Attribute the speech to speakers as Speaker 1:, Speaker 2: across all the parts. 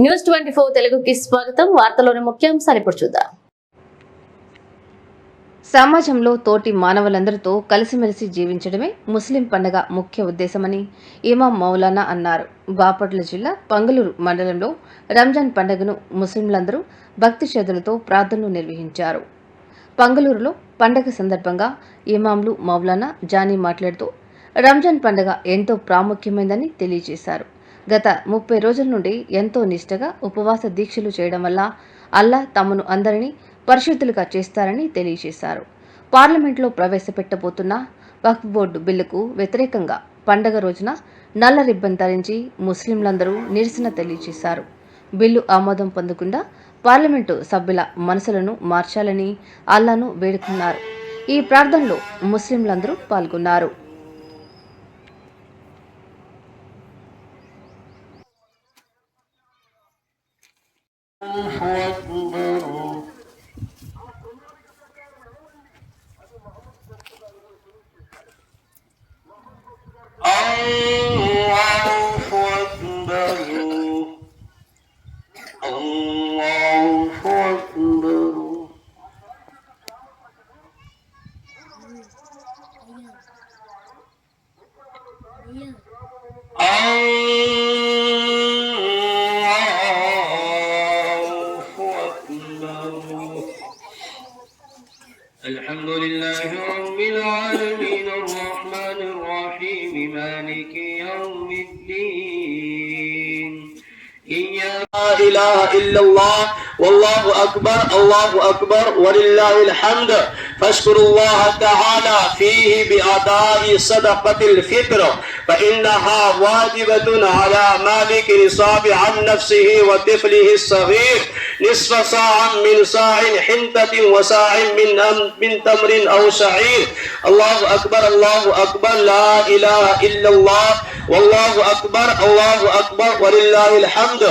Speaker 1: News 24 తెలుగుకి స్వాగతం. వార్తలోని ముఖ్యాంశాలు ఇప్పుడు చూద్దాం.
Speaker 2: సమాజంలో తోటి మానవులందరితో కలిసిమెలిసి జీవించడమే ముస్లిం పండుగ ముఖ్య ఉద్దేశమని ఇమాం మౌలానా అన్నారు. బాపట్ల జిల్లా పంగలూరు మండలంలో రంజాన్ పండుగను ముస్లింలందరూ భక్తి శ్రద్ధలతో ప్రార్థనలు నిర్వహించారు. పంగలూరులో పండుగ సందర్భంగా ఇమాంలు మౌలానా జానీ మాట్లాడుతూ రంజాన్ పండుగ ఎంతో ప్రాముఖ్యమైందని తెలియజేశారు. గత 30 రోజుల నుండి ఎంతో నిష్టగా ఉపవాస దీక్షలు చేయడం వల్ల అల్లాహ్ తమను అందరినీ పరిశుద్ధులుగా చేస్తారని తెలియజేశారు. పార్లమెంట్లో ప్రవేశపెట్టబోతున్న వక్ఫ్ బోర్డు బిల్లుకు వ్యతిరేకంగా పండగ రోజున నల్ల రిబ్బన్ ధరించి ముస్లింలందరూ నిరసన తెలియజేశారు. బిల్లు ఆమోదం పొందకుండా పార్లమెంటు సభ్యుల మనసులను మార్చాలని అల్లాహ్ను వేడుకున్నారు. ఈ ప్రార్థనలో ముస్లింలందరూ పాల్గొన్నారు.
Speaker 3: الحمد لله رب العالمين الرحمن الرحيم مالك يوم الدين لا إله إلا الله والله أكبر الله أكبر ولله الحمد فاشكروا الله تعالى فيه بأداء صدقة الفطر فإنها واجبة على مالك نصاب عن نفسه وطفله الصغير نصف صاع من صاع حنطة وصاع من تمر أو شعير. الله أكبر لا إله إلا الله والله أكبر ولله الحمد.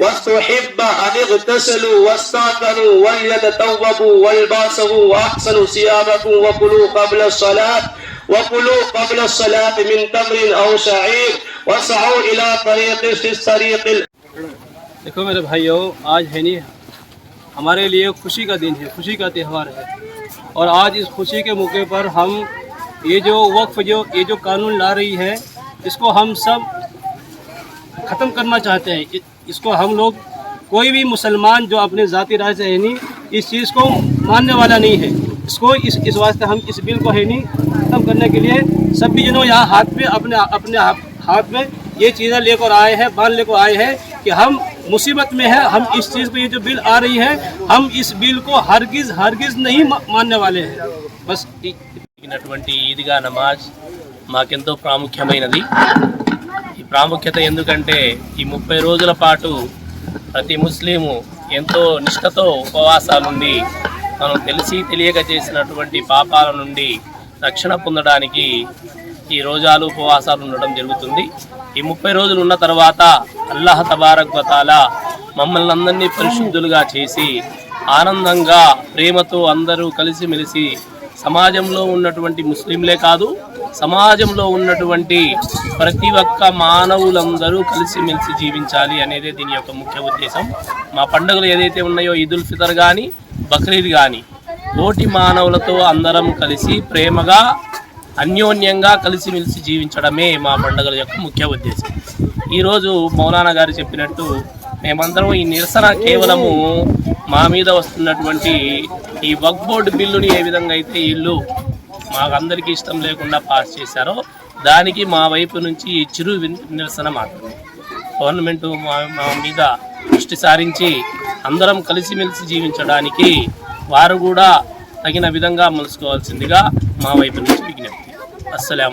Speaker 3: واستحب أن اغتسلوا واستغفروا وليتوبوا والباسوا وأحسنوا ثيابكم وكلوا قبل الصلاة من تمر أو شعير وسعوا إلى طريق في الطريق.
Speaker 4: देखो मेरे भाइयों, आज है नहीं हमारे लिए खुशी का दिन है, खुशी का त्यौहार है। और आज इस खुशी के मौके पर हम ये जो कानून ला रही है इसको हम सब ख़त्म करना चाहते हैं। इसको हम लोग कोई भी मुसलमान जो अपने ज़ाती राय से है नहीं इस चीज़ को मानने वाला नहीं है। इसको इस वास्ते हम इस बिल को है नहीं ख़त्म करने के लिए सभी जनों यहाँ अपने हाथ में ये चीज़ें लेकर आए हैं, बांध लेकर आए हैं कि हम मुसीबत में है। हम इस चीज़ को ये जो बिल आ रही है हम इस बिल को हरगिज़ नहीं मानने वाले हैं। बस ఈద్గా నమాజ్ మాకెంతో ప్రాముఖ్యమైనది. ఈ ప్రాముఖ్యత ఎందుకంటే ఈ 30 రోజుల పాటు ప్రతి ముస్లిము ఎంతో నిష్ఠతో ఉపవాసాలుండి మనం తెలియక చేసినటువంటి పాపాల నుండి రక్షణ పొందడానికి ఈ రోజాలు ఉపవాసాలు ఉండడం జరుగుతుంది. ఈ 30 రోజులు ఉన్న తర్వాత అల్లాహ్ తబారక్ వ తఆలా మమ్మల్ని అందరినీ పరిశుద్ధులుగా చేసి ఆనందంగా ప్రేమతో అందరూ కలిసిమెలిసి సమాజంలో ఉన్నటువంటి ముస్లింలే కాదు సమాజంలో ఉన్నటువంటి ప్రతి ఒక్క మానవులందరూ కలిసిమెలిసి జీవించాలి అనేదే దీని యొక్క ముఖ్య ఉద్దేశం. మా పండుగలు ఏదైతే ఉన్నాయో ఈదుల్ ఫితర్ కానీ బక్రీద్ కానీ తోటి మానవులతో అందరం కలిసి ప్రేమగా అన్యోన్యంగా కలిసిమెలిసి జీవించడమే మా పండుగల యొక్క ముఖ్య ఉద్దేశం. ఈరోజు మౌలానా గారు చెప్పినట్టు మేమందరం ఈ నిరసన కేవలము మా మీద వస్తున్నటువంటి ఈ వక్ఫ్ బోర్డు బిల్లుని ఏ విధంగా అయితే వీళ్ళు మాకందరికీ ఇష్టం లేకుండా పాస్ చేశారో దానికి మా వైపు నుంచి చిరు నిరసన మాత్రమే. గవర్నమెంట్ మా మీద దృష్టి సారించి అందరం కలిసిమెలిసి జీవించడానికి వారు కూడా తగిన విధంగా మలుసుకోవాల్సిందిగా మా వైపు నుంచి విజ్ఞప్తి. అస్సలాము